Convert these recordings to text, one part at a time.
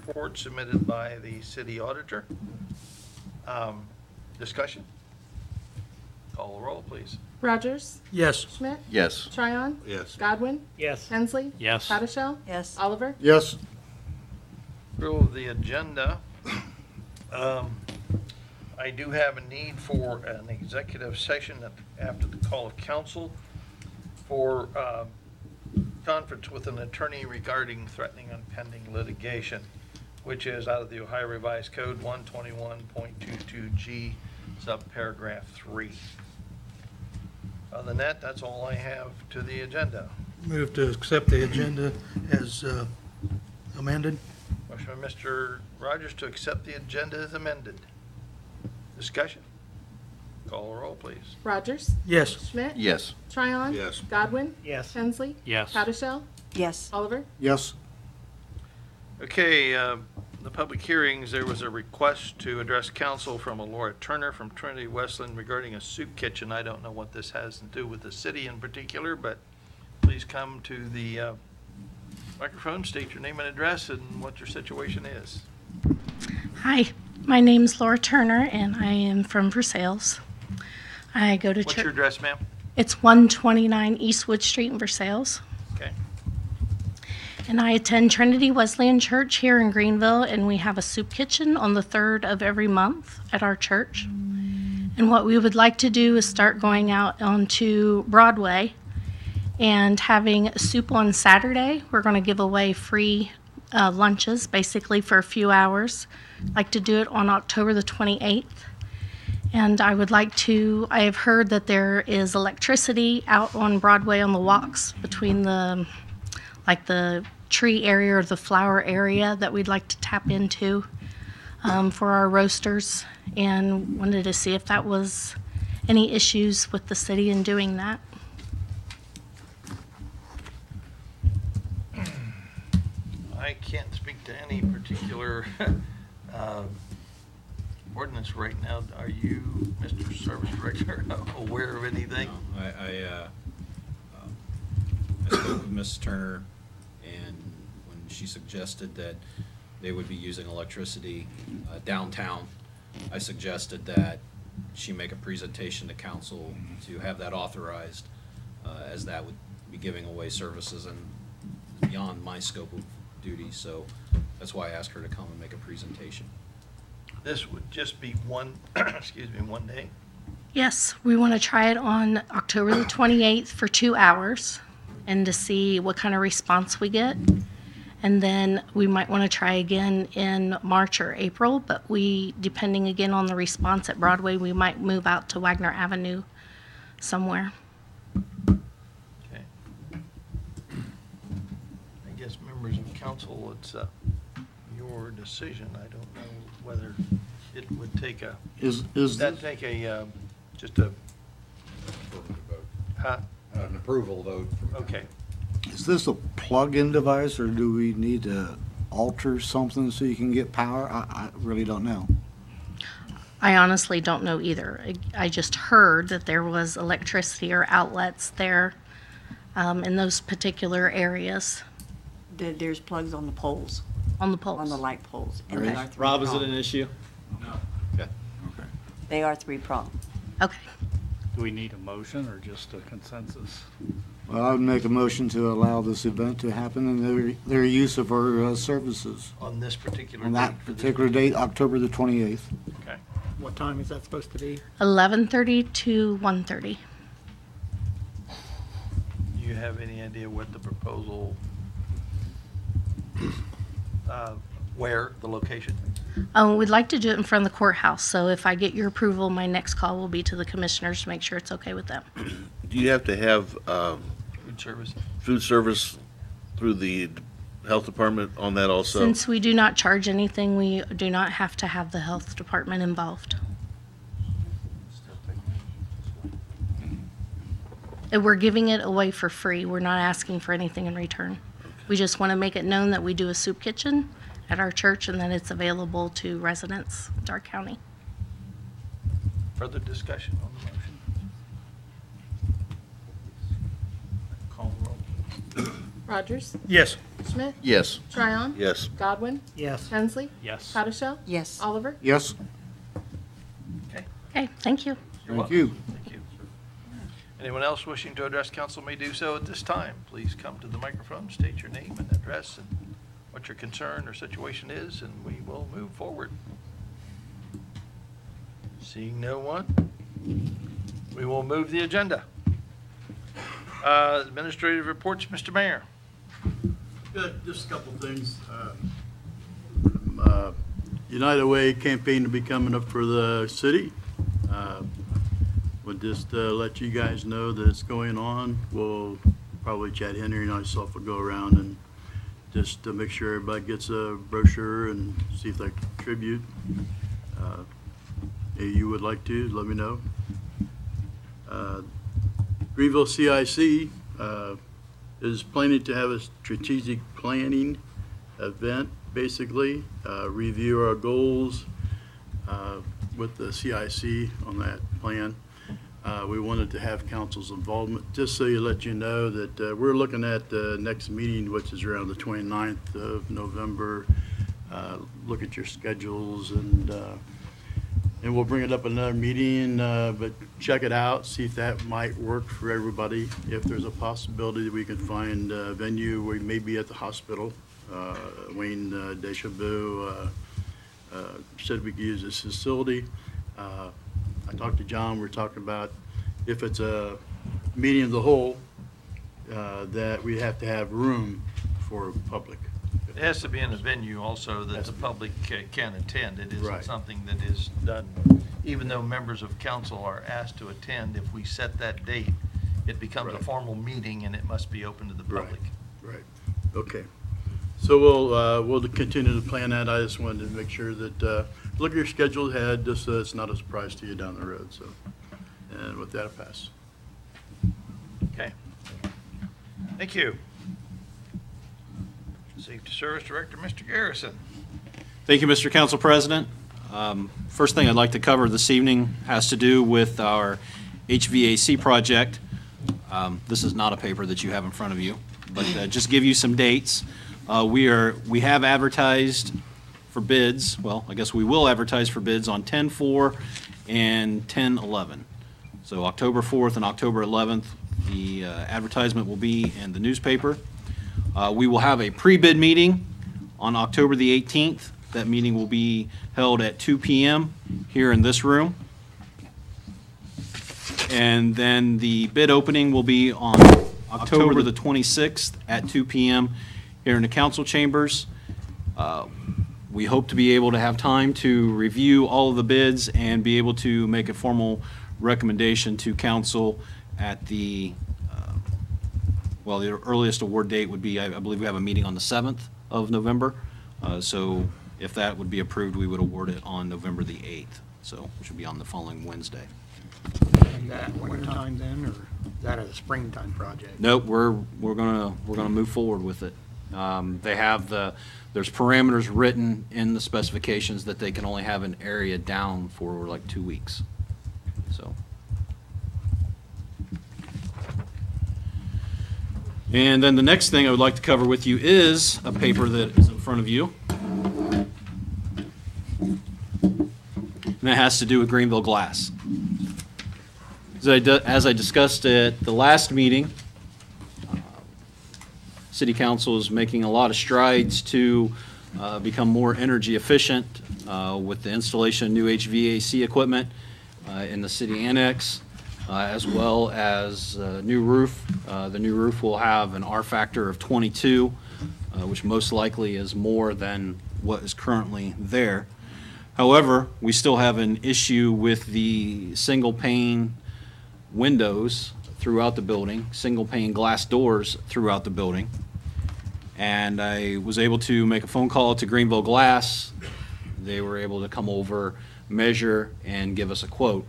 report submitted by the city auditor. Discussion? Call the roll, please. Rogers? Yes. Schmidt? Yes. Tryon? Yes. Godwin? Yes. Hensley? Yes. Pattishell? Yes. Oliver? Yes. Approval of the agenda. I do have a need for an executive session after the call of council for conference with an attorney regarding threatening and pending litigation, which is out of the Ohio Revised Code 121.22G, subparagraph 3. Other than that, that's all I have to the agenda. Move to accept the agenda as amended. Motion by Mr. Rogers to accept the agenda as amended. Discussion? Call the roll, please. Rogers? Yes. Schmidt? Yes. Tryon? Yes. Godwin? Yes. Hensley? Yes. Pattishell? Yes. Oliver? Yes. Okay, the public hearings, there was a request to address council from Laura Turner from Trinity Westland regarding a soup kitchen. I don't know what this has to do with the city in particular, but please come to the microphone, state your name and address and what your situation is. Hi, my name's Laura Turner, and I am from Versailles. I go to What's your church. address, ma'am? It's 129 Eastwood Street in Versailles. Okay. And I attend Trinity Wesleyan Church here in Greenville, and we have a soup kitchen on the 3rd of every month at our church. And what we would like to do is start going out onto Broadway and having soup on Saturday. We're going to give away free lunches, basically for a few hours. I'd like to do it on October the 28th. And I would like to, I have heard that there is electricity out on Broadway on the walks between the tree area or the flower area that we'd like to tap into for our roasters, and wanted to see if that was any issues with the city in doing that. I can't speak to any particular ordinance right now. Are you, Mr. Service Director, aware of anything? No, I spoke with Ms. Turner, and when she suggested that they would be using electricity downtown, I suggested that she make a presentation to council to have that authorized, as that would be giving away services and beyond my scope of duty. So that's why I asked her to come and make a presentation. This would just be one, excuse me, one day. Yes, we want to try it on October the 28th for 2 hours and to see what kind of response we get. And then we might want to try again in March or April, but depending again on the response at Broadway, we might move out to Wagner Avenue somewhere. Okay. I guess members of council, it's your decision. I don't know whether it would take a, Is that take a, just a, huh? an approval vote? Okay. Is this a plug-in device, or do we need to alter something so you can get power? I really don't know. I honestly don't know either. I just heard that there was electricity or outlets there in those particular areas There's plugs on the poles, on the poles. on the light poles. And they are Rob, is it an three-pronged. issue? Okay. They are three-pronged. Okay. Do we need a motion or just a consensus? Well, I would make a motion to allow this event to happen and their use of our services On this particular on date. that for this- particular date, October the 28th. Okay. What time is that supposed to be? 11:30 to 1:30. Do you have any idea what the proposal, where, the location? We'd like to do it in front of the courthouse, so if I get your approval, my next call will be to the commissioners to make sure it's okay with them. Do you have to have Food service? food service through the health department on that also? Since we do not charge anything, we do not have to have the health department involved. And we're giving it away for free. We're not asking for anything in return. We just want to make it known that we do a soup kitchen at our church and that it's available to residents in our county. Further discussion on the motion? Call the roll. Rogers? Yes. Schmidt, Yes. Tryon, Yes. Godwin, Yes. Hensley, Yes. Pettichel, Yes. Oliver. Yes, Okay, thank you. You're thank welcome. you. Thank you. Anyone else wishing to address council may do so at this time. Please come to the microphone, state your name and address and what your concern or situation is, and we will move forward. Seeing no one, we will move the agenda. Administrative reports, Mr. Mayor. Good, just a couple things. United Way campaign will be coming up for the city. We'll just let you guys know that it's going on. We'll probably Chad Henry and myself will go around and just to make sure everybody gets a brochure and see if they can contribute. If you would like to, let me know. Greenville CIC is planning to have a strategic planning event, basically, review our goals with the CIC on that plan. We wanted to have council's involvement, just so you let you know that we're looking at the next meeting, which is around the 29th of November. Look at your schedules and we'll bring it up in another meeting, but check it out, see if that might work for everybody. If there's a possibility that we could find a venue, we may be at the hospital. Wayne Deschambault said we could use this facility. I talked to John, we're talking about if it's a meeting of the whole, that we have to have room for public. It has to be in a venue also that the public can attend. It isn't Right. something that is done, even though members of council are asked to attend. If we set that date, it becomes a Right. formal meeting and it must be open to the Right. public. Right, okay. So we'll continue to plan that. I just wanted to make sure that, look at your schedule ahead, just so it's not a surprise to you down the road, so. And with that, I pass. Okay. Thank you. Safety Service Director, Mr. Garrison. Thank you, Mr. Council President. First thing I'd like to cover this evening has to do with our HVAC project. This is not a paper that you have in front of you, but just give you some dates. We have advertised for bids. Well, I guess we will advertise for bids on 10/4 and 10/11. So October 4th and October 11th, the advertisement will be in the newspaper. We will have a pre-bid meeting on October the 18th. That meeting will be held at 2 p.m. here in this room. And then the bid opening will be on October the 26th at 2 p.m. here in the council chambers. We hope to be able to have time to review all of the bids and be able to make a formal recommendation to council at the earliest award date would be, I believe we have a meeting on the 7th of November. So if that would be approved, we would award it on November the 8th, so which would be on the following Wednesday. And that winter time then, or is that a springtime project? Nope, we're gonna move forward with it. There's parameters written in the specifications that they can only have an area down for like 2 weeks, so. And then the next thing I would like to cover with you is a paper that is in front of you. And that has to do with Greenville Glass. As I discussed at the last meeting, City Council is making a lot of strides to become more energy efficient with the installation of new HVAC equipment in the city annex, as well as new roof. The new roof will have an R factor of 22, which most likely is more than what is currently there. However, we still have an issue with the single pane windows throughout the building, single pane glass doors throughout the building. And I was able to make a phone call to Greenville Glass. They were able to come over, measure, and give us a quote.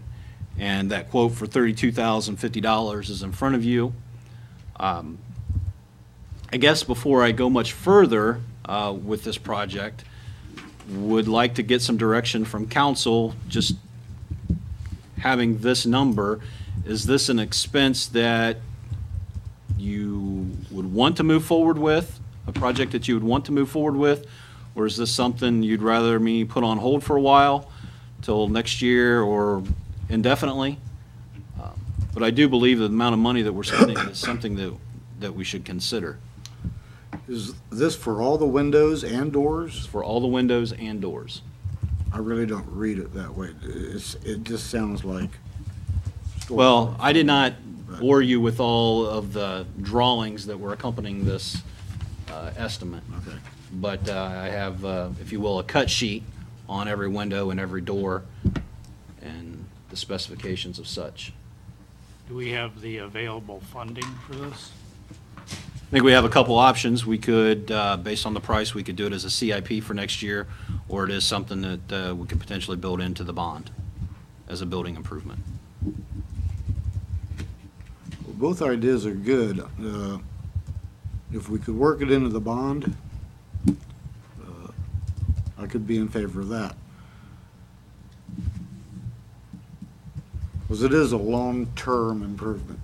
And that quote for $32,050 is in front of you. I guess before I go much further with this project, would like to get some direction from council, just having this number. Is this an expense that you would want to move forward with? a project that you would want to move forward with? Or is this something you'd rather me put on hold for a while, till next year or indefinitely? But I do believe the amount of money that we're spending is something that we should consider. Is this for all the windows and It's doors? for all the windows and doors. I really don't read it that way. It just sounds like. Well, I did not bore you with all of the drawings that were accompanying this estimate. Okay. But I have, if you will, a cut sheet on every window and every door and the specifications of such. Do we have the available funding for this? I think we have a couple options. We could, based on the price, we could do it as a CIP for next year, or it is something that we could potentially build into the bond as a building improvement. Both ideas are good. If we could work it into the bond, I could be in favor of that. Because it is a long-term improvement.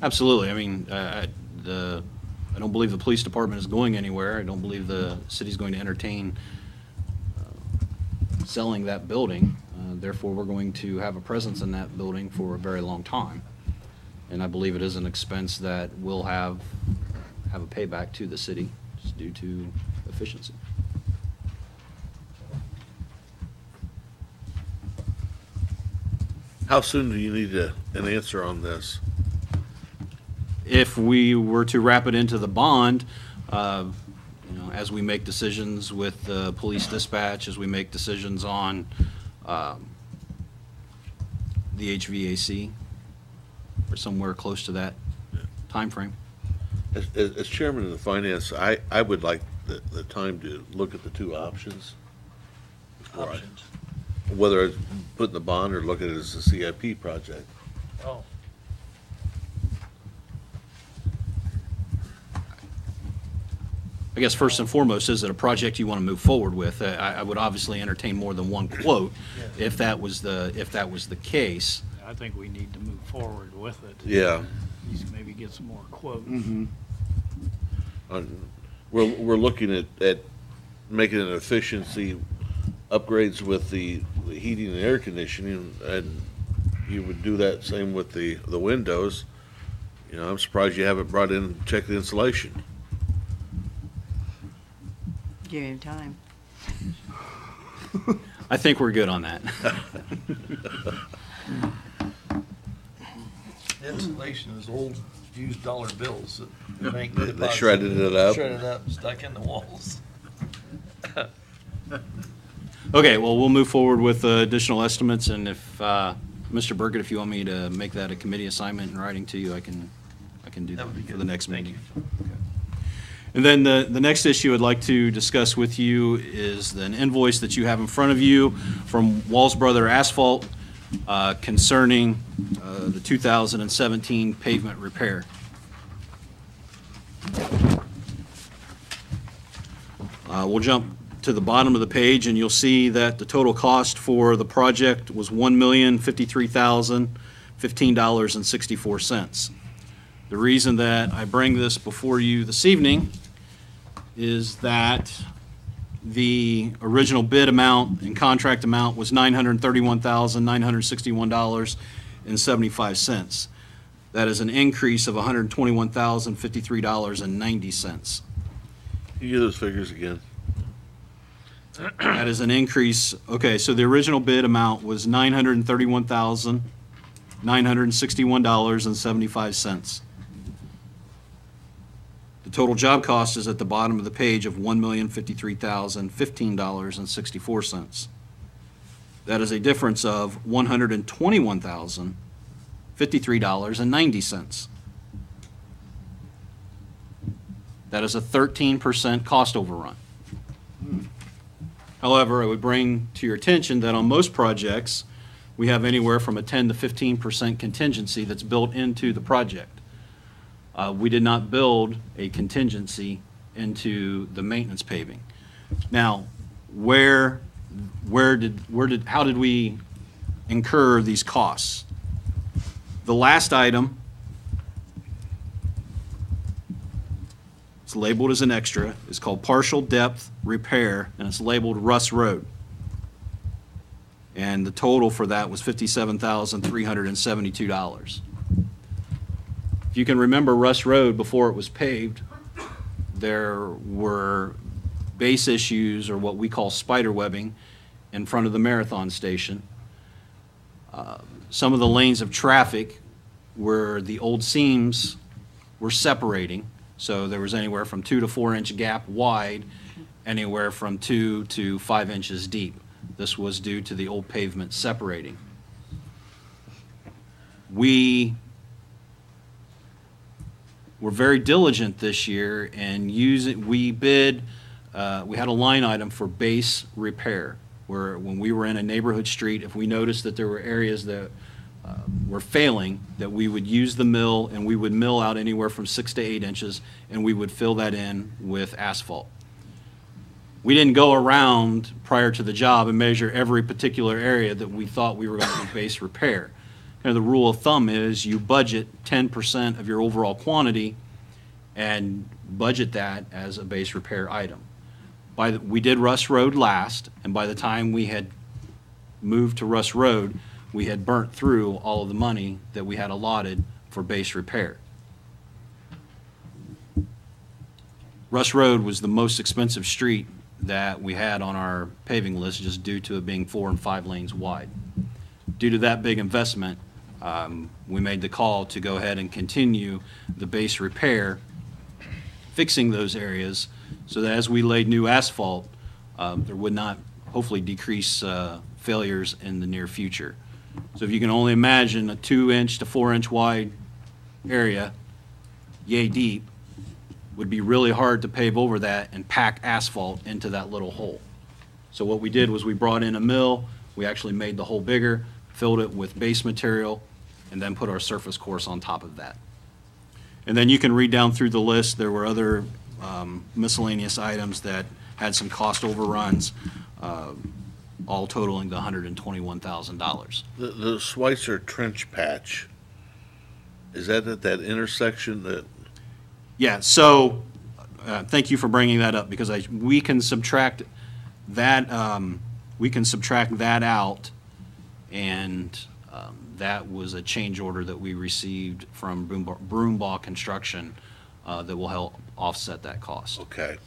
Absolutely. I mean, I don't believe the police department is going anywhere. I don't believe the city's going to entertain selling that building. Therefore, we're going to have a presence in that building for a very long time. And I believe it is an expense that will have a payback to the city just due to efficiency. How soon do you need an answer on this? If we were to wrap it into the bond, as we make decisions with the police dispatch, as we make decisions on the HVAC, or somewhere close to that timeframe. As chairman of the finance, I would like the time to look at the two options. before I- Options. Whether it's put in the bond or look at it as a CIP project. Oh, I guess first and foremost, is it a project you want to move forward with? I would obviously entertain more than one quote if that was the case. I think we need to move forward with it. Yeah. At least maybe get some more quotes. We're looking at making an efficiency upgrades with the heating and air conditioning, and you would do that same with the windows. You know, I'm surprised you haven't brought in and checked the insulation. Give him time. I think we're good on that. insulation is old used dollar bills that the bank They deposited. shredded it up. Shredded up, and stuck in the walls. Okay, well, we'll move forward with additional estimates, and if, Mr. Burkett, if you want me to make that a committee assignment in writing to you, I can do That that would be for good. the next Thank meeting. And then the next issue I'd like to discuss with you is an invoice that you have in front of you from Walls Brother Asphalt concerning the 2017 pavement repair. We'll jump to the bottom of the page, and you'll see that the total cost for the project was $1,053,015.64. The reason that I bring this before you this evening is that the original bid amount and contract amount was $931,961.75. That is an increase of $121,053.90. Can you give those figures again? That is an increase, okay, so the original bid amount was $931,961.75. The total job cost is at the bottom of the page of $1,053,015.64. That is a difference of $121,053.90. That is a 13% cost overrun. However, I would bring to your attention that on most projects, we have anywhere from a 10 to 15% contingency that's built into the project. We did not build a contingency into the maintenance paving. Now, how did we incur these costs? The last item, It's labeled as an extra. It's called partial depth repair, and it's labeled Russ Road. And the total for that was $57,372. If you can remember Russ Road before it was paved, there were base issues, or what we call spider webbing, in front of the marathon station. Some of the lanes of traffic where the old seams were separating, so there was anywhere from 2 to 4 inch gap wide, anywhere from 2 to 5 inches deep. This was due to the old pavement separating. We were very diligent this year and we had a line item for base repair, where when we were in a neighborhood street, if we noticed that there were areas that were failing, that we would use the mill, and we would mill out anywhere from 6 to 8 inches, and we would fill that in with asphalt. We didn't go around prior to the job and measure every particular area that we thought we were going to do base repair. The rule of thumb is you budget 10% of your overall quantity and budget that as a base repair item. We did Russ Road last, and by the time we had moved to Russ Road, we had burnt through all of the money that we had allotted for base repair. Russ Road was the most expensive street that we had on our paving list, just due to it being 4 and 5 lanes wide. Due to that big investment, we made the call to go ahead and continue the base repair, fixing those areas, so that as we laid new asphalt, there would not hopefully decrease failures in the near future. So if you can only imagine a 2 inch to 4 inch wide area, yay deep, would be really hard to pave over that and pack asphalt into that little hole. So what we did was we brought in a mill, we actually made the hole bigger, filled it with base material, and then put our surface course on top of that. And then you can read down through the list. There were other miscellaneous items that had some cost overruns, all totaling the $121,000. The Schweitzer Trench Patch, is that at that intersection that? Yeah, so thank you for bringing that up, because we can subtract that out, and that was a change order that we received from Broombaugh Construction that will help offset that cost. Okay.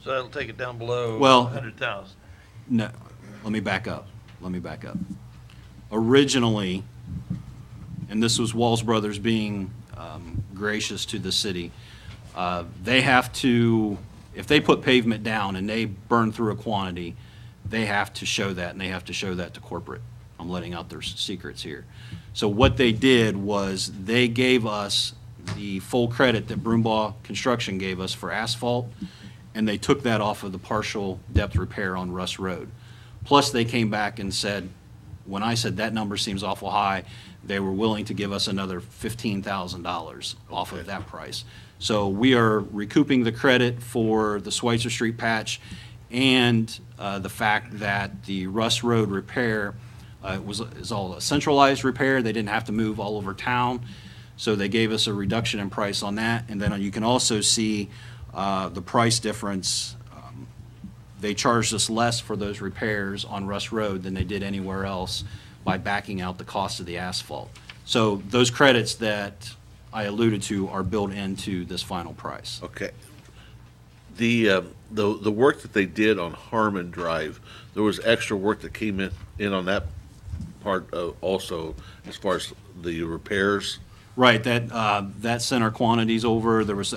So that'll take it down below Well- 100,000. No, let me back up. Originally, and this was Walls Brothers being gracious to the city, they have to, if they put pavement down and they burn through a quantity, they have to show that, and they have to show that to corporate. I'm letting out their secrets here. So what they did was they gave us the full credit that Broombaugh Construction gave us for asphalt, and they took that off of the partial depth repair on Russ Road. Plus, they came back and said, when I said that number seems awful high, they were willing to give us another $15,000 off of that price. So we are recouping the credit for the Schweitzer Street patch, and the fact that the Russ Road repair is all a centralized repair. They didn't have to move all over town, so they gave us a reduction in price on that. And then you can also see the price difference. They charged us less for those repairs on Russ Road than they did anywhere else by backing out the cost of the asphalt. So those credits that I alluded to are built into this final price. Okay. The work that they did on Harmon Drive, there was extra work that came in on that part also, as far as the repairs. Right, that sent our quantities over. There was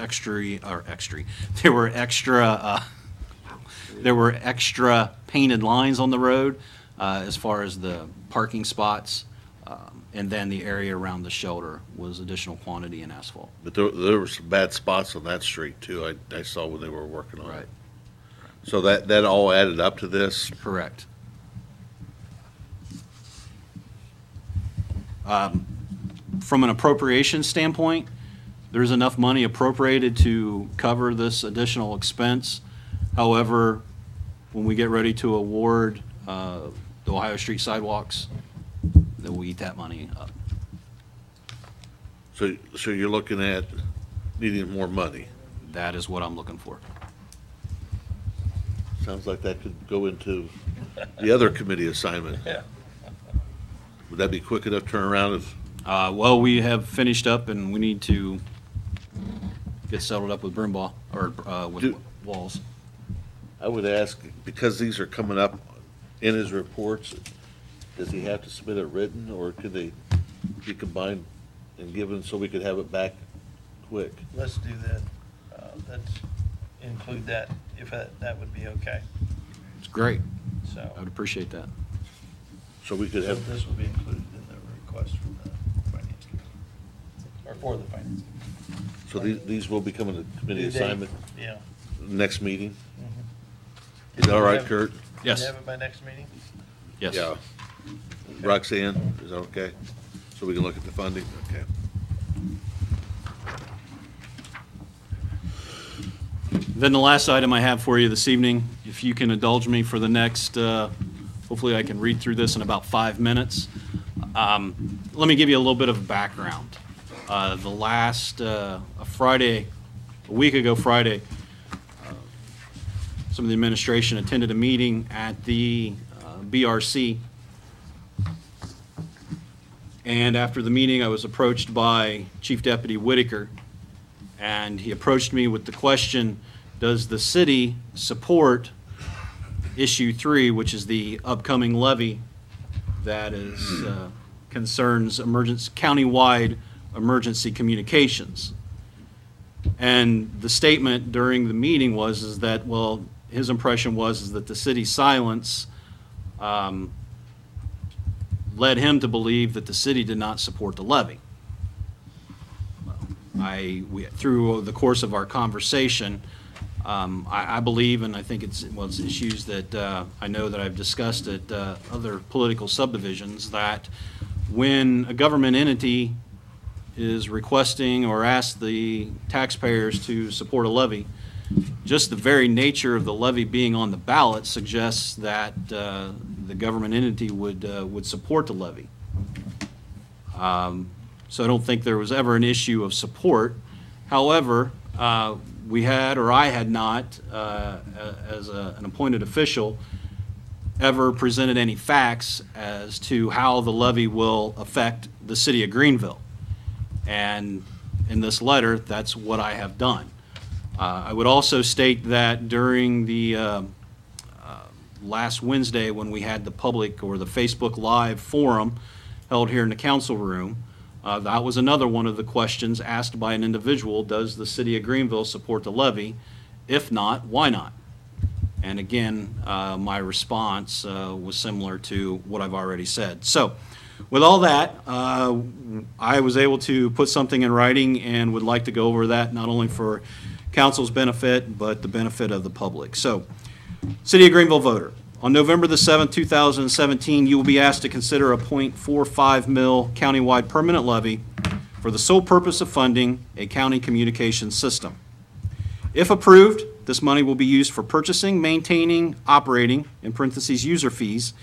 there were extra painted lines on the road as far as the parking spots, and then the area around the shelter was additional quantity in asphalt. But there were some bad spots on that street too, I saw when they were working on it. Right. So that all added up to this? Correct. From an appropriation standpoint, there's enough money appropriated to cover this additional expense. However, when we get ready to award the Ohio Street sidewalks, then we'll eat that money up. So you're looking at needing more money. That is what I'm looking for. Sounds like that could go into the other committee assignment. Yeah. Would that be quick enough turnaround if, Well, we have finished up and we need to get settled up with Broomball, or with Do- Walls. I would ask, because these are coming up in his reports, does he have to submit it written, or could they be combined and given so we could have it back quick? Let's do that. Let's include that, if that would be okay. It's great. So, I would appreciate that. So we could so have, this will be included in the request from the finance committee, or for the finance committee. so these will become a committee Due date, assignment Yeah. next meeting? Mhm. Is that all right, Have- Kurt? Yes. Can you have it by next meeting? Yes. Yeah. Roxanne, is that okay? So we can look at the funding? Okay. Then the last item I have for you this evening, if you can indulge me for the next, hopefully I can read through this in about 5 minutes. Let me give you a little bit of background. The last Friday, a week ago Friday, some of the administration attended a meeting at the BRC. And after the meeting, I was approached by Chief Deputy Whitaker, and he approached me with the question, does the city support issue 3, which is the upcoming levy that is concerns countywide emergency communications? And the statement during the meeting was that, well, his impression was that the city's silence led him to believe that the city did not support the levy. Through the course of our conversation, I believe, and I think it's issues that I know that I've discussed at other political subdivisions, that when a government entity is requesting or asks the taxpayers to support a levy, just the very nature of the levy being on the ballot suggests that the government entity would support the levy. So I don't think there was ever an issue of support. However, we had, or I had not, as an appointed official, ever presented any facts as to how the levy will affect the city of Greenville. And in this letter, that's what I have done. I would also state that during the last Wednesday, when we had the public or the Facebook Live forum held here in the council room, that was another one of the questions asked by an individual: does the city of Greenville support the levy? If not, why not? And again, my response was similar to what I've already said. So with all that, I was able to put something in writing and would like to go over that, not only for council's benefit, but the benefit of the public. So, City of Greenville voter, on November the 7th, 2017, you will be asked to consider a .45 mil countywide permanent levy for the sole purpose of funding a county communications system. If approved, this money will be used for purchasing, maintaining, operating, in parentheses, user fees,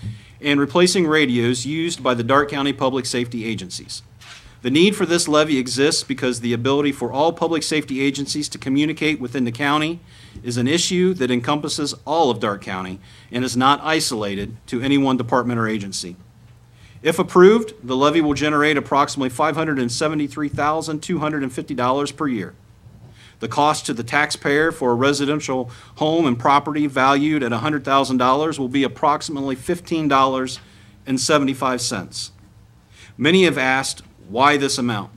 and replacing radios used by the Darke County Public Safety agencies. The need for this levy exists because the ability for all public safety agencies to communicate within the county is an issue that encompasses all of Darke County and is not isolated to any one department or agency. If approved, the levy will generate approximately $573,250 per year. The cost to the taxpayer for a residential home and property valued at $100,000 will be approximately $15.75. Many have asked, why this amount?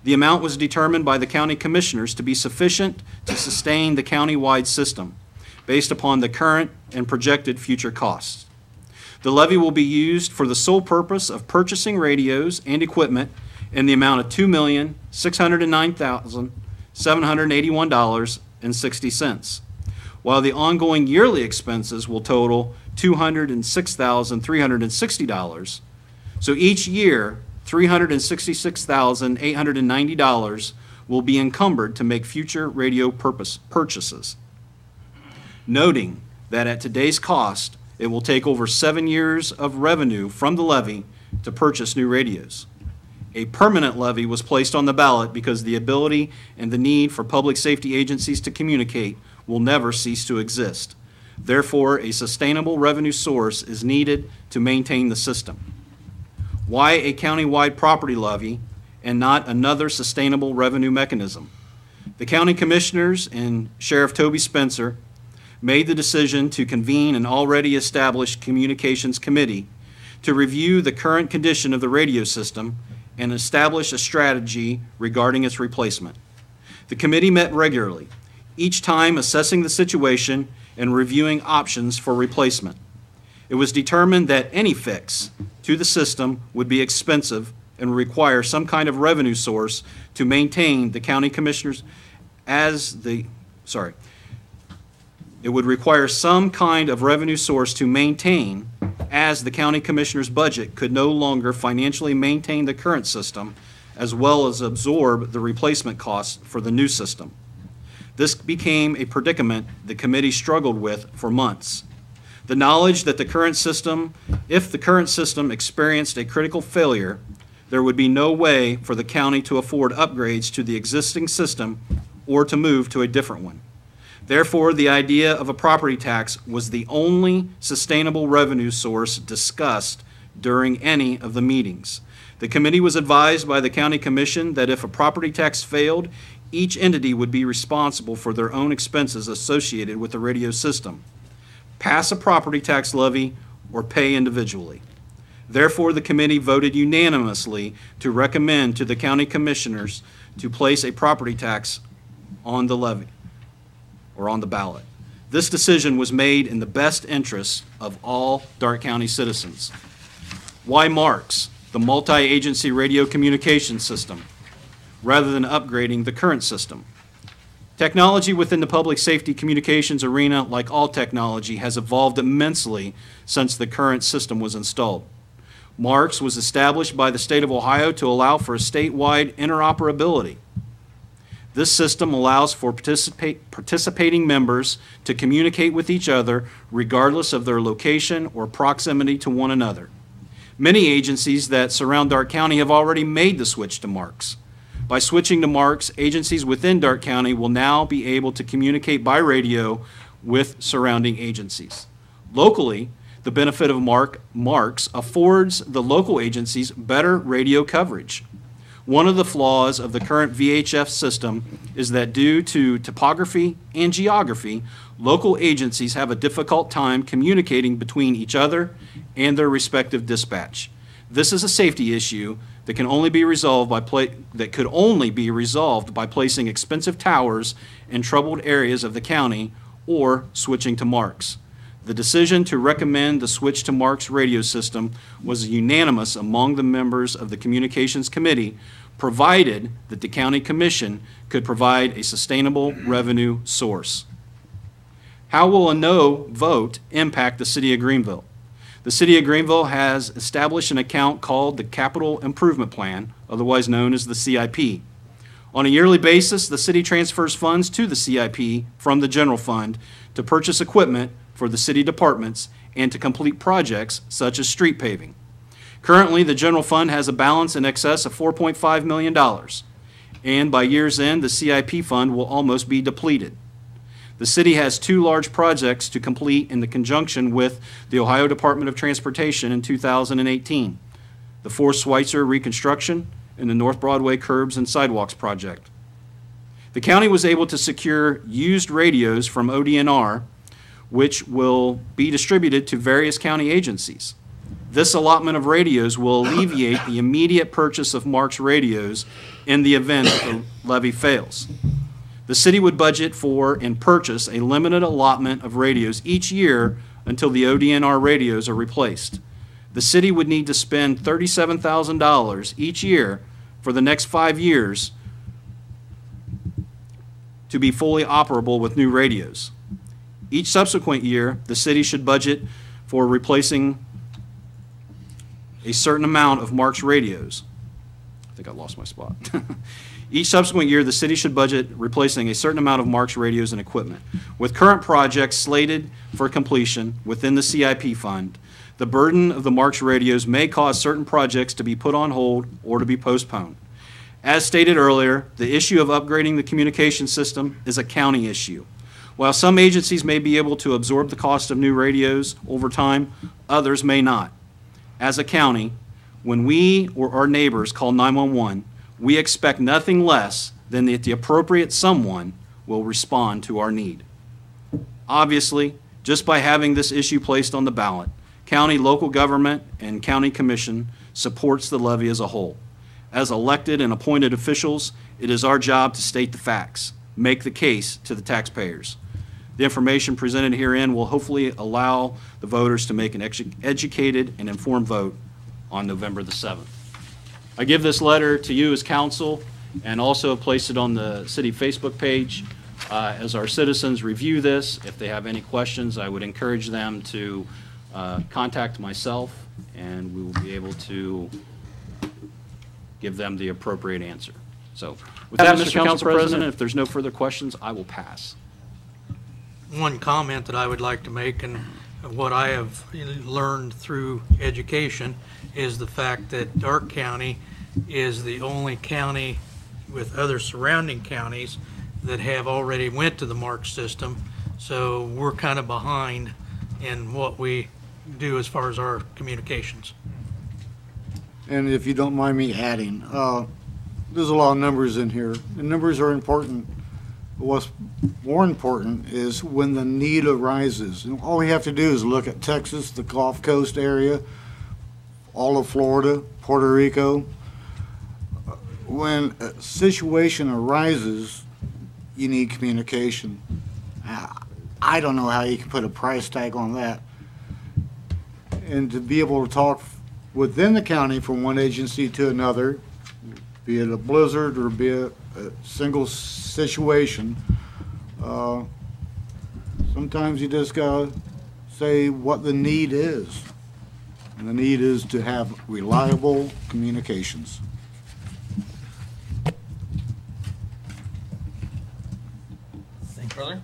The amount was determined by the county commissioners to be sufficient to sustain the countywide system based upon the current and projected future costs. The levy will be used for the sole purpose of purchasing radios and equipment in the amount of $2,609,781.60, while the ongoing yearly expenses will total $206,360. So each year, $366,890 will be encumbered to make future radio purchases. Noting that at today's cost, it will take over 7 years of revenue from the levy to purchase new radios. A permanent levy was placed on the ballot because the ability and the need for public safety agencies to communicate will never cease to exist. Therefore, a sustainable revenue source is needed to maintain the system. Why a countywide property levy and not another sustainable revenue mechanism? The county commissioners and Sheriff Toby Spencer made the decision to convene an already established communications committee to review the current condition of the radio system and establish a strategy regarding its replacement. The committee met regularly, each time assessing the situation and reviewing options for replacement. It was determined that any fix to the system would be expensive and require some kind of revenue source to maintain the county commissioners It would require some kind of revenue source to maintain, as the county commissioner's budget could no longer financially maintain the current system as well as absorb the replacement costs for the new system. This became a predicament the committee struggled with for months. The knowledge that if the current system experienced a critical failure, there would be no way for the county to afford upgrades to the existing system or to move to a different one. Therefore, the idea of a property tax was the only sustainable revenue source discussed during any of the meetings. The committee was advised by the county commission that if a property tax failed, each entity would be responsible for their own expenses associated with the radio system. Pass a property tax levy or pay individually. Therefore, the committee voted unanimously to recommend to the county commissioners to place a property tax on the levy or on the ballot. This decision was made in the best interests of all Darke County citizens. Why Marks, the multi-agency radio communication system, rather than upgrading the current system? Technology within the public safety communications arena, like all technology, has evolved immensely since the current system was installed. Marks was established by the state of Ohio to allow for a statewide interoperability. This system allows for participating members to communicate with each other regardless of their location or proximity to one another. Many agencies that surround Darke County have already made the switch to Marks. By switching to Marks, agencies within Darke County will now be able to communicate by radio with surrounding agencies. Locally, the benefit of Marks affords the local agencies better radio coverage. One of the flaws of the current VHF system is that due to topography and geography, local agencies have a difficult time communicating between each other and their respective dispatch. This is a safety issue that could only be resolved by placing expensive towers in troubled areas of the county or switching to Marks. The decision to recommend the switch to Marks radio system was unanimous among the members of the Communications Committee, provided that the County Commission could provide a sustainable revenue source. How will a no vote impact the City of Greenville? The City of Greenville has established an account called the Capital Improvement Plan, otherwise known as the CIP. On a yearly basis, the city transfers funds to the CIP from the general fund to purchase equipment for the city departments and to complete projects such as street paving. Currently, the general fund has a balance in excess of $4.5 million, and by year's end, the CIP fund will almost be depleted. The city has two large projects to complete in conjunction with the Ohio Department of Transportation in 2018, the Forest Schweitzer reconstruction and the North Broadway curbs and sidewalks project. The county was able to secure used radios from ODNR, which will be distributed to various county agencies. This allotment of radios will alleviate the immediate purchase of Marks radios in the event that the levy fails. The city would budget for and purchase a limited allotment of radios each year until the ODNR radios are replaced. The city would need to spend $37,000 each year for the next 5 years to be fully operable with new radios. Each subsequent year, the city should budget for replacing a certain amount of Marks radios. I think I lost my spot. Each subsequent year, the city should budget replacing a certain amount of Marks radios and equipment. With current projects slated for completion within the CIP fund, the burden of the Marks radios may cause certain projects to be put on hold or to be postponed. As stated earlier, the issue of upgrading the communication system is a county issue. While some agencies may be able to absorb the cost of new radios over time, others may not. As a county, when we or our neighbors call 911, we expect nothing less than that the appropriate someone will respond to our need. Obviously, just by having this issue placed on the ballot, county, local government, and county commission supports the levy as a whole. As elected and appointed officials, it is our job to state the facts, make the case to the taxpayers. The information presented herein will hopefully allow the voters to make an educated and informed vote on November the 7th. I give this letter to you as council and also place it on the city Facebook page. As our citizens review this, if they have any questions, I would encourage them to contact myself, and we will be able to give them the appropriate answer. So with that, Mr. Council President, if there's no further questions, I will pass. One comment that I would like to make, and what I have learned through education, is the fact that Dark County is the only county with other surrounding counties that have already went to the MARC system. So we're kind of behind in what we do as far as our communications. And if you don't mind me adding, there's a lot of numbers in here, and numbers are important. What's more important is when the need arises. And all we have to do is look at Texas, the Gulf Coast area, all of Florida, Puerto Rico. When a situation arises, you need communication. I don't know how you can put a price tag on that. And to be able to talk within the county from one agency to another, be it a blizzard or be it a single situation, sometimes you just gotta say what the need is. And the need is to have reliable communications. Brother?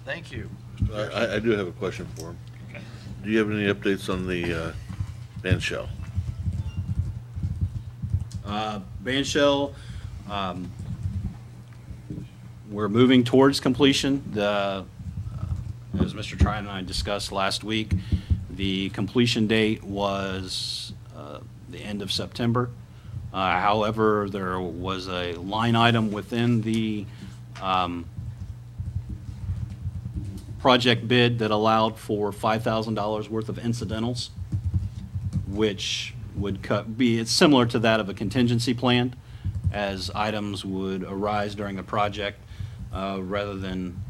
Thank you. I do have a question for him. Okay. Do you have any updates on the band shell? Band shell, we're moving towards completion. As Mr. Tryon and I discussed last week, the completion date was the end of September. However, there was a line item within the project bid that allowed for $5,000 worth of incidentals, which would it's similar to that of a contingency plan, as items would arise during a project, rather than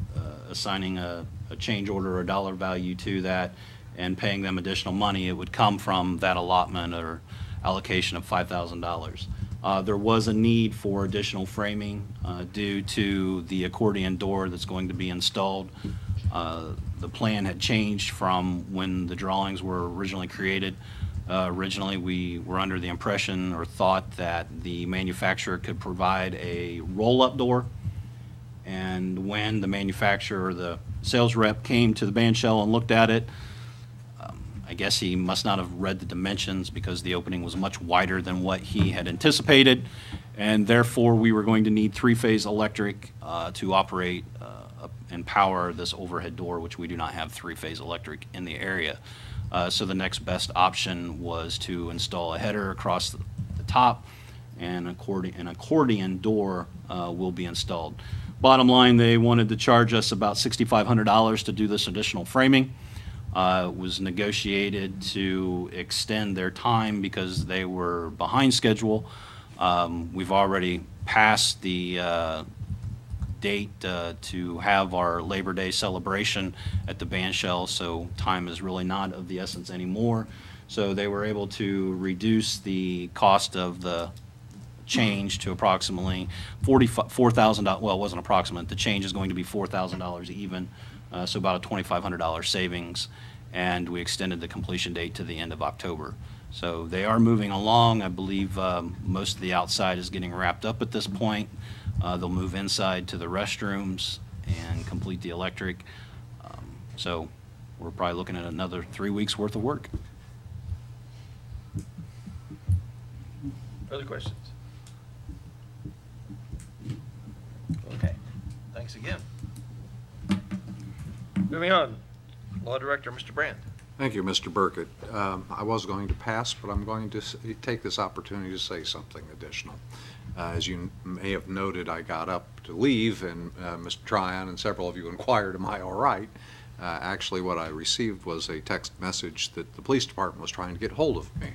assigning a change order or a dollar value to that and paying them additional money. It would come from that allotment or allocation of $5,000. There was a need for additional framing due to the accordion door that's going to be installed. The plan had changed from when the drawings were originally created. Originally, we were under the impression or thought that the manufacturer could provide a roll-up door. And when the manufacturer or the sales rep came to the band shell and looked at it, I guess he must not have read the dimensions, because the opening was much wider than what he had anticipated. And therefore, we were going to need three-phase electric to operate and power this overhead door, which we do not have three-phase electric in the area. So the next best option was to install a header across the top, and an accordion door will be installed. Bottom line, they wanted to charge us about $6,500 to do this additional framing. It was negotiated to extend their time because they were behind schedule. We've already passed the date to have our Labor Day celebration at the band shell, so time is really not of the essence anymore. So they were able to reduce the cost of the change to approximately $4,000. Well, it wasn't approximate. The change is going to be $4,000 even, so about a $2,500 savings, and we extended the completion date to the end of October. So they are moving along. I believe most of the outside is getting wrapped up at this point. They'll move inside to the restrooms and complete the electric. So we're probably looking at another 3 weeks' worth of work. Further questions? Okay, thanks again. Moving on, Law Director, Mr. Brand. Thank you, Mr. Burkett. I was going to pass, but I'm going to take this opportunity to say something additional. As you may have noted, I got up to leave, and Mr. Tryon and several of you inquired, am I all right? Actually, what I received was a text message that the police department was trying to get hold of me.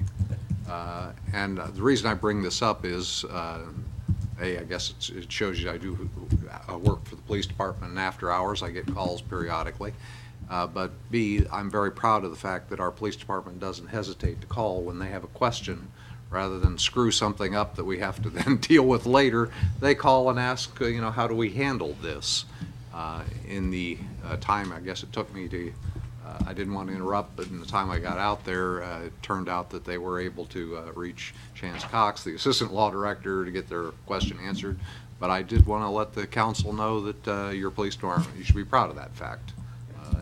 And the reason I bring this up is, A, I guess it shows you I do work for the police department, and after hours I get calls periodically. But B, I'm very proud of the fact that our police department doesn't hesitate to call when they have a question. Rather than screw something up that we have to then deal with later, they call and ask, how do we handle this? In the time, I guess it took me to, I didn't want to interrupt, but in the time I got out there, it turned out that they were able to reach Chance Cox, the assistant law director, to get their question answered. But I did want to let the council know that your police department, you should be proud of that fact.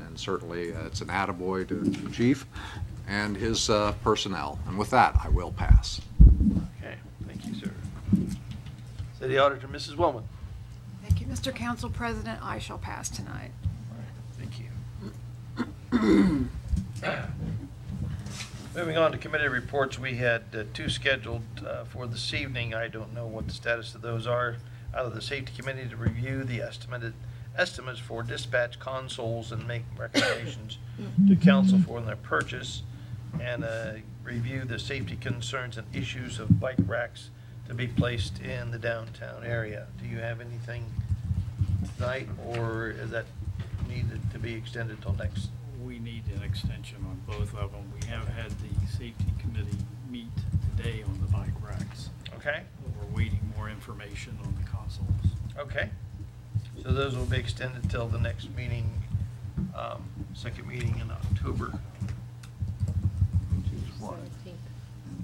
And certainly it's an attaboy to the chief and his personnel. And with that, I will pass. Okay, thank you, sir. City Auditor, Mrs. Wellman. Thank you, Mr. Council President. I shall pass tonight. All right, thank you. Moving on to committee reports, we had two scheduled for this evening. I don't know what the status of those are. Out of the Safety Committee to review the estimates for dispatch consoles and make recommendations to council for their purchase, and review the safety concerns and issues of bike racks to be placed in the downtown area. Do you have anything tonight, or is that needed to be extended till next? We need an extension on both of them. We have had the safety committee meet today on the bike racks. Okay, We're waiting more information on the consoles. okay. So those will be extended till the next meeting, second meeting in October. Which is what?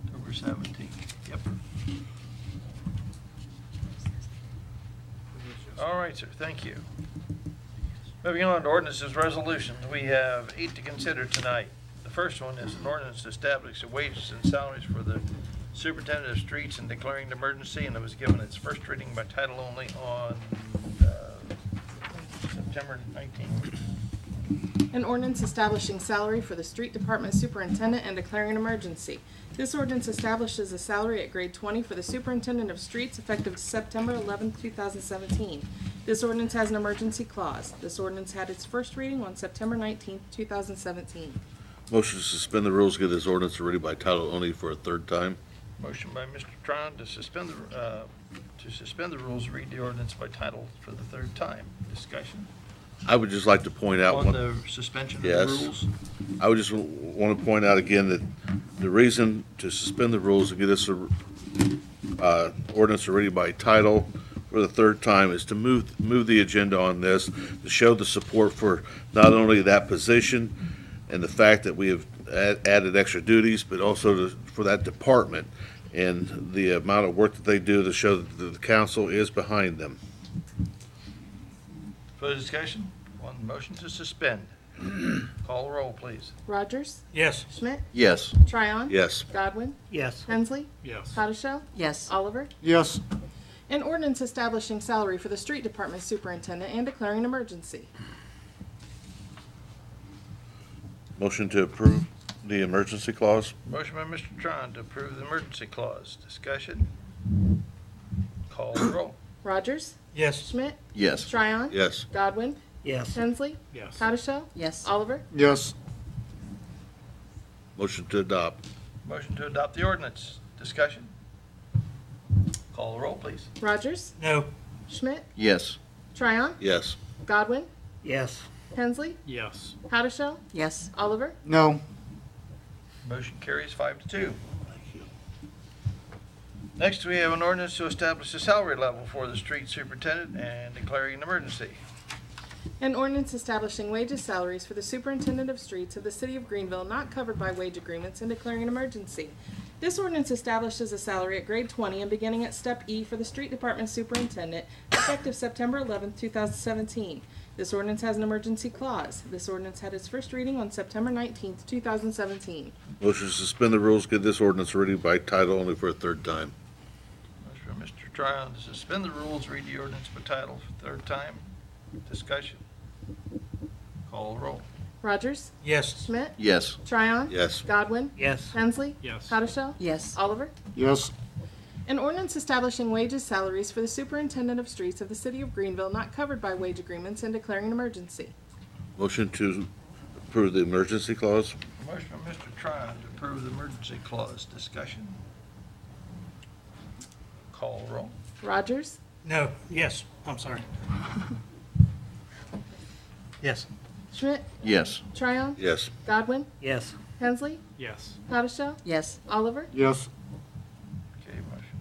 October 17th. Yep. All right, sir. Thank you. Moving on to ordinances, resolutions. We have 8 to consider tonight. The first one is an ordinance to establish the wages and salaries for the superintendent of streets and declaring an emergency, and it was given its first reading by title only on September 19th. An ordinance establishing salary for the street department superintendent and declaring an emergency. This ordinance establishes a salary at grade 20 for the superintendent of streets effective September 11, 2017. This ordinance has an emergency clause. This ordinance had its first reading on September 19, 2017. Motion to suspend the rules, get this ordinance read by title only for a third time. Motion by Mr. Tron to suspend the rules, read the ordinance by title for the third time. Discussion I would just like to point out on one. the suspension of the Yes. rules. I would just want to point out again that the reason to suspend the rules and get this ordinance read by title for the third time is to move the agenda on this, to show the support for not only that position and the fact that we have added extra duties, but also for that department and the amount of work that they do to show that the council is behind them. Further discussion? On the motion to suspend. Call the roll, please. Rogers? Yes. Schmidt? Yes. Tryon? Yes. Godwin? Yes. Hensley? Yes. Hottishell? Yes. Oliver? Yes. An ordinance establishing salary for the street department superintendent and declaring an emergency. Motion to approve the emergency clause? Motion by Mr. Tron to approve the emergency clause. Discussion? Call the roll. Rogers? Yes. Schmidt? Yes. Tryon? Yes. Godwin? Yes. Hensley? Yes. Hottishell? Yes. Oliver? Yes. Motion to adopt? Motion to adopt the ordinance. Discussion? Call the roll, please. Rogers? No. Schmidt? Yes. Tryon? Yes. Godwin? Yes. Hensley? Yes. Hottishell? Yes. Oliver? No. Motion carries 5-2. Next, we have an ordinance to establish a salary level for the street superintendent and declaring an emergency. An ordinance establishing wages, salaries for the superintendent of streets of the city of Greenville not covered by wage agreements and declaring an emergency. This ordinance establishes a salary at grade 20 and beginning at step E for the street department superintendent effective September 11th, 2017. This ordinance has an emergency clause. This ordinance had its first reading on September 19th, 2017. Motion to suspend the rules, give this ordinance reading by title only for a third time. Motion by Mr. Tryon to suspend the rules, read the ordinance by title for third time. Discussion. Call roll. Rogers? Yes. Schmidt? Yes. Tryon? Yes. Godwin? Yes. Hensley? Yes. Hottishell? Yes. Oliver? Yes. An ordinance establishing wages, salaries for the superintendent of streets of the city of Greenville not covered by wage agreements and declaring an emergency. Motion to approve the emergency clause. Motion by Mr. Tryon to approve the emergency clause. Discussion. Call roll. Rogers? No, yes, I'm sorry. Yes. Schmidt? Yes. Tryon? Yes. Godwin? Yes. Hensley? Yes. Hottishell? Yes. Oliver? Yes. Okay, motion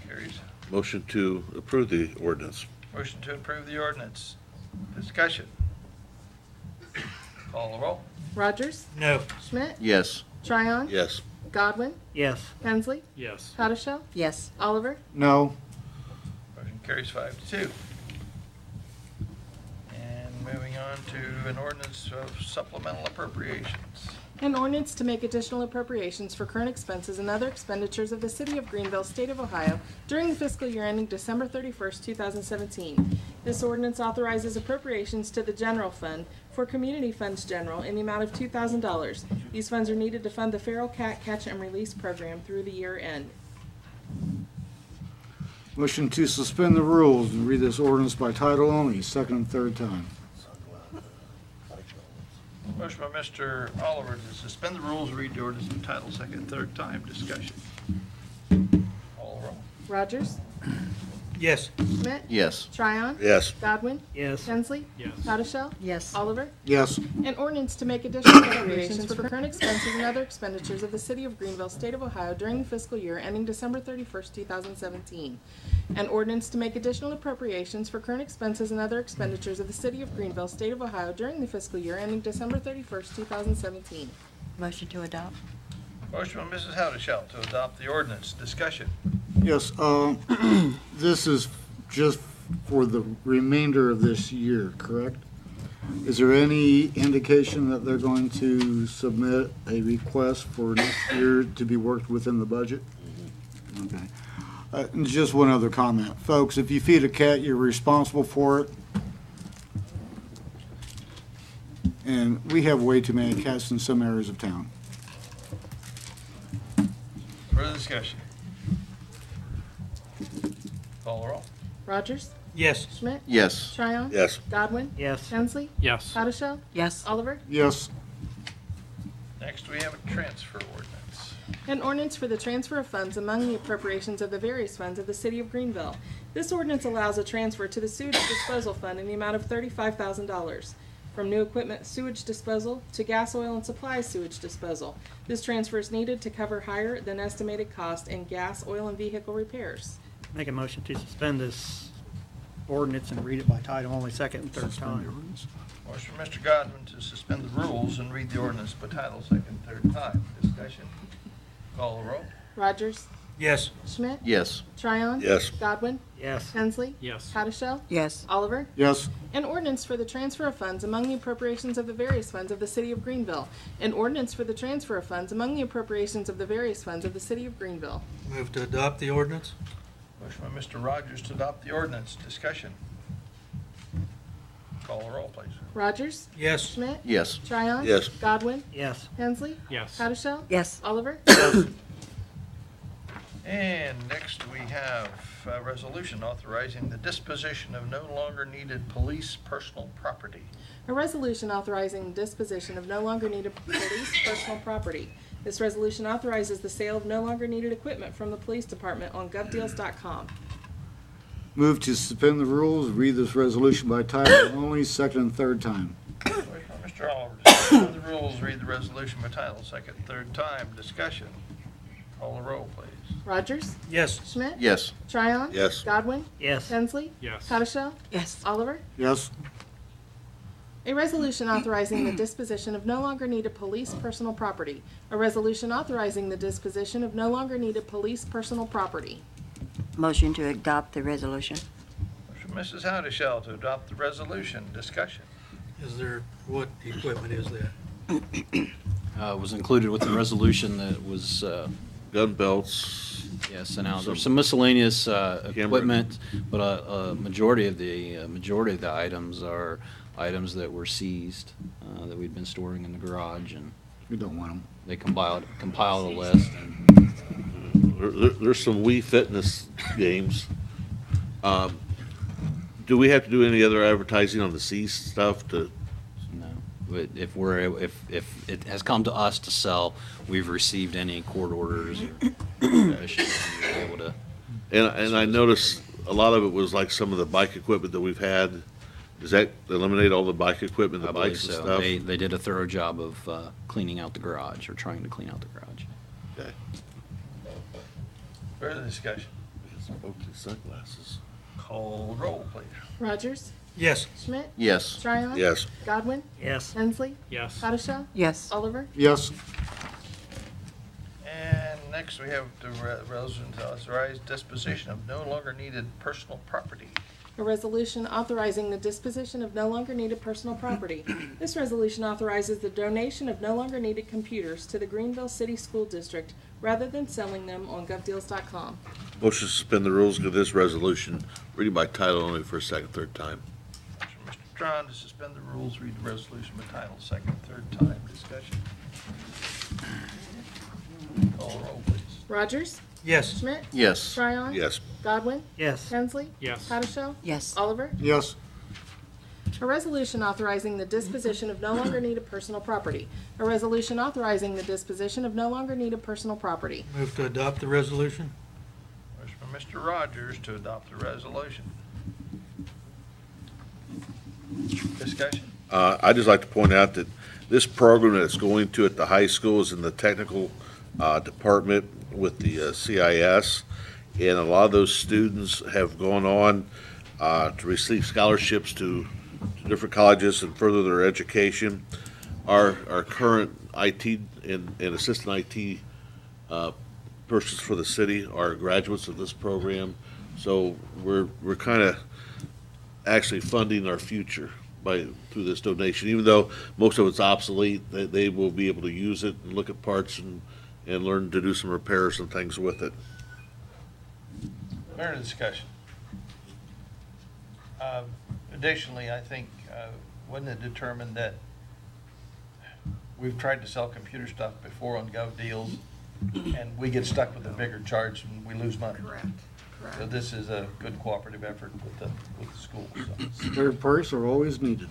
carries. Motion to approve the ordinance. Motion to approve the ordinance. Discussion. Call the roll. Rogers? No. Schmidt? Yes. Tryon? Yes. Godwin? Yes. Hensley? Yes. Hottishell? Yes. Oliver? No. Motion carries 5-2. And moving on to an ordinance of supplemental appropriations. An ordinance to make additional appropriations for current expenses and other expenditures of the city of Greenville, state of Ohio, during the fiscal year ending December 31st, 2017. This ordinance authorizes appropriations to the general fund for community funds general in the amount of $2,000. These funds are needed to fund the feral cat catch and release program through the year end. Motion to suspend the rules and read this ordinance by title only, second and third time. Motion by Mr. Oliver to suspend the rules, read the ordinance by title, second and third time. Discussion. Call the roll. Rogers? Yes. Schmidt? Yes. Tryon? Yes. Godwin? Yes. Hensley? Yes. Hottishell? Yes. Oliver? Yes. An ordinance to make additional appropriations for current expenses and other expenditures of the city of Greenville, state of Ohio during the fiscal year ending December 31st, 2017. An ordinance to make additional appropriations for current expenses and other expenditures of the city of Greenville, state of Ohio during the fiscal year ending December 31st, 2017. Motion to adopt? Motion by Mrs. Hottishell to adopt the ordinance. Discussion. Yes, this is just for the remainder of this year, correct? Is there any indication that they're going to submit a request for next year to be worked within the budget? Okay. And just one other comment. Folks, if you feed a cat, you're responsible for it. And we have way too many cats in some areas of town. Further discussion. Call the roll. Rogers? Yes. Schmidt? Yes. Tryon? Yes. Godwin? Yes. Hensley? Yes. Hottishell? Yes. Oliver? Yes. Next, we have a transfer ordinance. An ordinance for the transfer of funds among the appropriations of the various funds of the city of Greenville. This ordinance allows a transfer to the sewage disposal fund in the amount of $35,000 from new equipment sewage disposal to gas, oil, and supplies sewage disposal. This transfer is needed to cover higher than estimated cost in gas, oil, and vehicle repairs. Make a motion to suspend this ordinance and read it by title only, second and third time. Motion from Mr. Godwin to suspend the rules and read the ordinance by title, second and third time. Discussion. Call the roll. Rogers? Yes. Schmidt? Yes. Tryon? Yes. Godwin? Yes. Hensley? Yes. Hottishell? Yes. Oliver? Yes. An ordinance for the transfer of funds among the appropriations of the various funds of the city of Greenville. An ordinance for the transfer of funds among the appropriations of the various funds of the city of Greenville. Move to adopt the ordinance? Motion by Mr. Rogers to adopt the ordinance. Discussion. Call the roll, please. Rogers? Yes. Schmidt? Yes. Tryon? Yes. Godwin? Yes. Hensley? Yes. Hottishell? Yes. Oliver? And next, we have a resolution authorizing the disposition of no longer needed police personal property. A resolution authorizing disposition of no longer needed police personal property. This resolution authorizes the sale of no longer needed equipment from the police department on govdeals.com. Move to suspend the rules, read this resolution by title only, second and third time. Motion by Mr. Oliver to suspend the rules, read the resolution by title, second and third time. Discussion. Call the roll, please. Rogers? Yes. Schmidt? Yes. Tryon? Yes. Godwin? Yes. Hensley? Yes. Hottishell? Yes. Oliver? Yes. A resolution authorizing the disposition of no longer needed police personal property. A resolution authorizing the disposition of no longer needed police personal property. Motion to adopt the resolution. Motion from Mrs. Howdeshell to adopt the resolution. Discussion. Is there, what equipment is that? Was included with the resolution that was, Gun belts, yes, and now there's some miscellaneous equipment, but a majority of the items are items that were seized, that we'd been storing in the garage, and We don't want them. they compiled a list, and there's some Wii Fitness games. Do we have to do any other advertising on the seized stuff to? no. But if it has come to us to sell, we've received any court orders or permission to be able to. And I noticed a lot of it was like some of the bike equipment that we've had. Does that eliminate all the bike equipment, the I believe bikes and so. stuff? They did a thorough job of cleaning out the garage, or trying to clean out the garage. Okay. Further discussion. Oakley sunglasses. Call roll, please. Rogers? Yes. Schmidt? Yes. Tryon? Yes. Godwin? Yes. Hensley? Yes. Hottishell? Yes. Oliver? Yes. And next we have the resolution to authorize disposition of no longer needed personal property. A resolution authorizing the disposition of no longer needed personal property. This resolution authorizes the donation of no longer needed computers to the Greenville City School District rather than selling them on govdeals.com. Motion to suspend the rules, give this resolution reading by title only for a second, third time. Motion from Mr. Tron to suspend the rules, read the resolution by title, second, third time. Discussion. Call roll, please. Rogers? Yes. Schmidt? Yes. Tryon? Yes. Godwin? Yes. Hensley? Yes. Hottishell? Yes. Oliver? Yes. A resolution authorizing the disposition of no longer needed personal property. A resolution authorizing the disposition of no longer needed personal property. Move to adopt the resolution? Motion from Mr. Rogers to adopt the resolution. Discussion. I'd just like to point out that this program that it's going to at the high school is in the technical department with the CIS, and a lot of those students have gone on to receive scholarships to different colleges and further their education. Our current IT and assistant IT persons for the city are graduates of this program, so we're kind of actually funding our future through this donation. Even though most of it's obsolete, they will be able to use it and look at parts and learn to do some repairs and things with it. Further discussion. Additionally, I think, wasn't it determined that we've tried to sell computer stuff before on Gov Deals, and we get stuck with a bigger charge and we lose money? Correct, correct. So this is a good cooperative effort with the school. So. Third parties are always needed.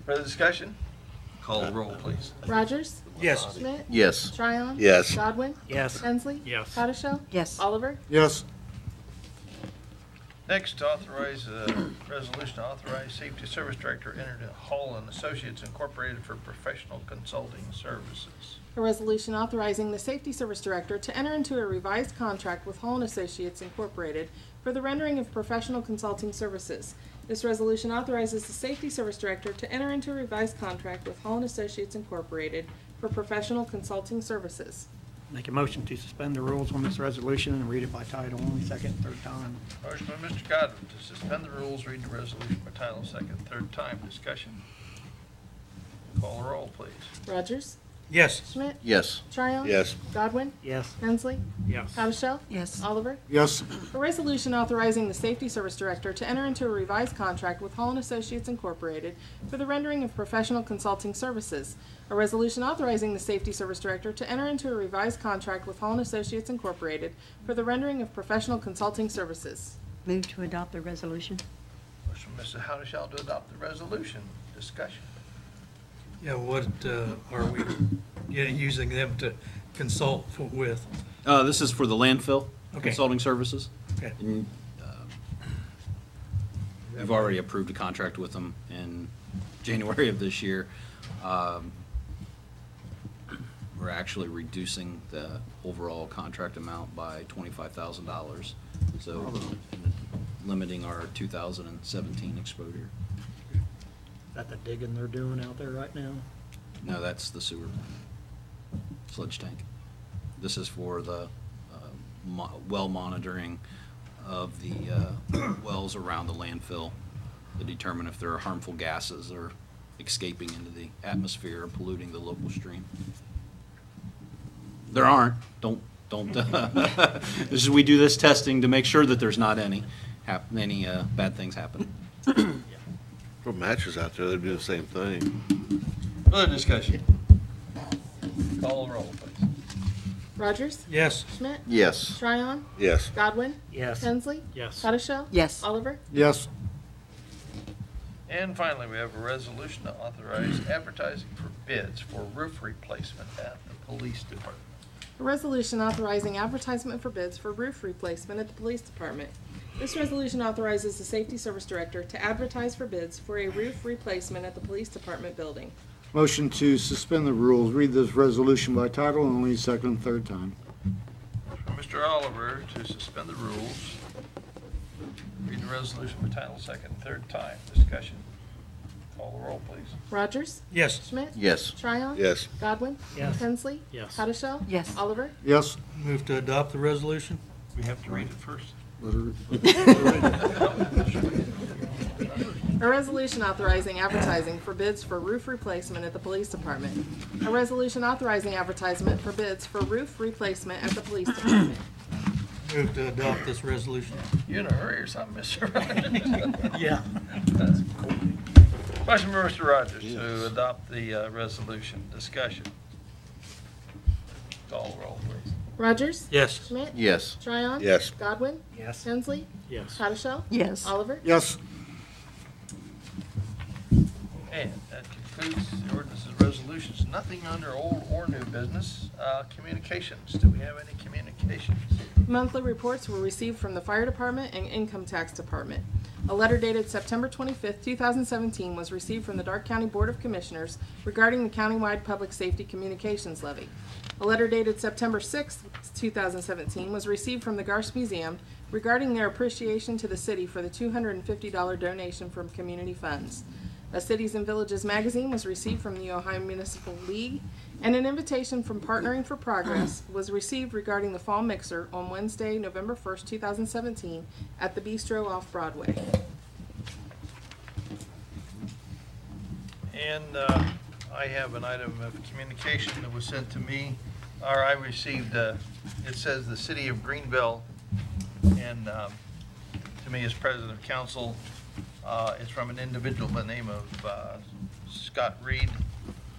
Further discussion? Call roll, please. Rogers? Yes. Schmidt? Yes. Tryon? Yes. Godwin? Yes. Hensley? Yes. Hottishell? Yes. Oliver? Yes. Next, authorize a resolution to authorize Safety Service Director enter into Hall and Associates Incorporated for professional consulting services. A resolution authorizing the Safety Service Director to enter into a revised contract with Hall & Associates Incorporated for the rendering of professional consulting services. This resolution authorizes the Safety Service Director to enter into a revised contract with Hall & Associates Incorporated for professional consulting services. Make a motion to suspend the rules on this resolution and read it by title only, second and third time. Motion by Mr. Godwin to suspend the rules, read the resolution by title, second, third time. Discussion. Call the roll, please. Rogers? Yes. Schmidt? Yes. Tryon? Yes. Godwin? Yes. Hensley? Yes. Hottishell? Yes. Oliver? Yes. A resolution authorizing the Safety Service Director to enter into a revised contract with Hall & Associates Incorporated for the rendering of professional consulting services. A resolution authorizing the Safety Service Director to enter into a revised contract with Hall & Associates Incorporated for the rendering of professional consulting services. Move to adopt the resolution. Motion from Mrs. Howdeshell to adopt the resolution. Discussion. Yeah, what are we using them to consult with? This is for the landfill Okay. consulting services. Okay. And, we've already approved a contract with them in January of this year. We're actually reducing the overall contract amount by $25,000, so limiting our 2017 exposure. that the digging they're doing out there right now? No, that's the sewer sludge tank. This is for the well monitoring of the wells around the landfill to determine if there are harmful gases or escaping into the atmosphere or polluting the local stream. There aren't. Don't. This is, we do this testing to make sure that there's not any bad things happen. Put matches out there, they'd do the same thing. Further discussion? Call the roll, please. Rogers? Yes. Schmidt? Yes. Tryon? Yes. Godwin? Yes. Hensley? Yes. Pettijoh? Yes. Oliver? Yes. And finally, we have a resolution to authorize advertising for bids for roof replacement at the police department. A resolution authorizing advertisement for bids for roof replacement at the police department. This resolution authorizes the safety service director to advertise for bids for a roof replacement at the police department building. Motion to suspend the rules, read this resolution by title only, second and third time. From Mr. Oliver to suspend the rules. Read the resolution by title second and third time. Discussion. Call the roll, please. Rogers? Yes. Schmidt? Yes. Tryon? Yes. Godwin? Yes. Hensley? Yes. Pettijoh? Yes. Oliver? Yes. Move to adopt the resolution? We have to read it first. A resolution authorizing advertising for bids for roof replacement at the police department. A resolution authorizing advertisement for bids for roof replacement at the police department. Move to adopt this resolution? You in a hurry or something, Mr. Rogers? Yeah. That's cool. Question for Mr. Rogers to adopt the resolution. Discussion. Call the roll, please. Rogers? Yes. Schmidt? Yes. Tryon? Yes. Godwin? Yes. Hensley? Yes. Pettijoh? Yes. Oliver? Yes. And that concludes the ordinances and resolutions. Nothing under old or new business. Communications. Do we have any communications? Monthly reports were received from the Fire Department and Income Tax Department. A letter dated September 25th, 2017 was received from the Dark County Board of Commissioners regarding the countywide public safety communications levy. A letter dated September 6th, 2017 was received from the Garst Museum regarding their appreciation to the city for the $250 donation from community funds. A Cities and Villages magazine was received from the Ohio Municipal League, and an invitation from Partnering for Progress was received regarding the Fall Mixer on Wednesday, November 1st, 2017 at the Bistro off Broadway. And I have an item of communication that was sent to me, or I received, it says the city of Greenville, and to me as president of council, it's from an individual by the name of Scott Reed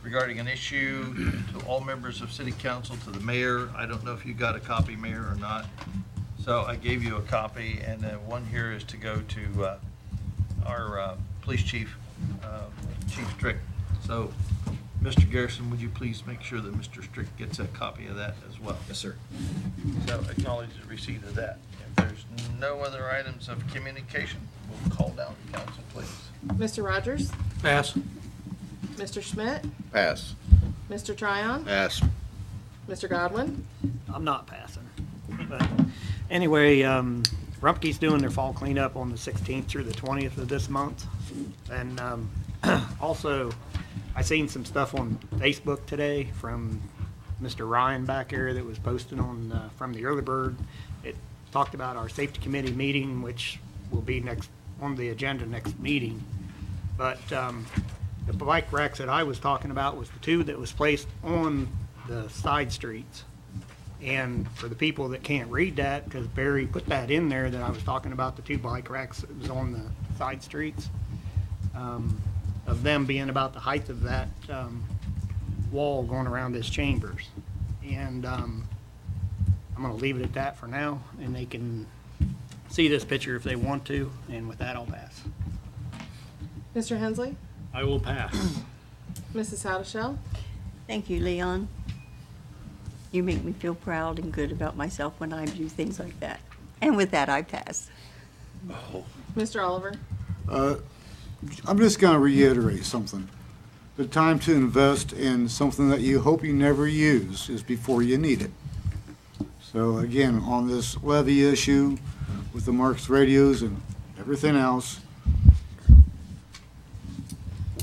regarding an issue to all members of city council, to the mayor. I don't know if you got a copy, Mayor, or not. So I gave you a copy, and one here is to go to our police chief, Chief Strick. So, Mr. Garrison, would you please make sure that Mr. Strick gets a copy of that as well? Yes, sir. So acknowledge the receipt of that. If there's no other items of communication, we'll call down the council, please. Mr. Rogers? Pass. Mr. Schmidt? Pass. Mr. Tryon? Pass. Mr. Godwin? I'm not passing. But anyway, Rumpke's doing their fall cleanup on the 16th through the 20th of this month. And also, I seen some stuff on Facebook today from Mr. Ryan back there that was posted on from the Early Bird. It talked about our safety committee meeting, which will be next on the agenda next meeting. But the bike racks that I was talking about was the two that was placed on the side streets. And for the people that can't read that, because Barry put that in there, that I was talking about the two bike racks that was on the side streets, of them being about the height of that wall going around his chambers. And I'm going to leave it at that for now, and they can see this picture if they want to, and with that, I'll pass. Mr. Hensley? I will pass. Mrs. Haddishell? Thank you, Leon. You make me feel proud and good about myself when I do things like that. And with that, I pass. Mr. Oliver? I'm just going to reiterate something. The time to invest in something that you hope you never use is before you need it. So again, on this levy issue with the Marks radios and everything else,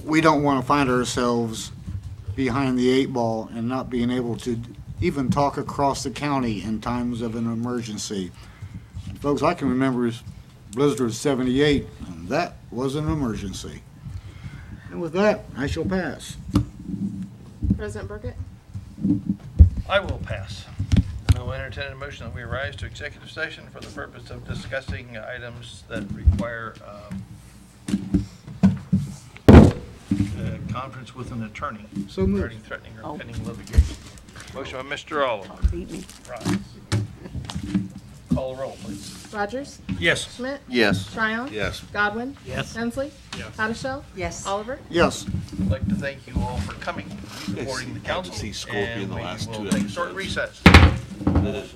we don't want to find ourselves behind the 8 ball and not being able to even talk across the county in times of an emergency. Folks, I can remember blizzard of '78, and that was an emergency. And with that, I shall pass. President Burkett? I will pass. I will entertain a motion that we rise to executive session for the purpose of discussing items that require a conference with an attorney So moved. regarding threatening or pending litigation. Motion by Mr. Oliver. Beat me. Rise. Call the roll, please. Rogers? Yes. Schmidt? Yes. Tryon? Yes. Godwin? Yes. Hensley? Yes. Hottishell? Yes. Oliver? Yes. I'd like to thank you all for coming, supporting the council. see Scorpion and the last we 2 will take a short episodes. recess.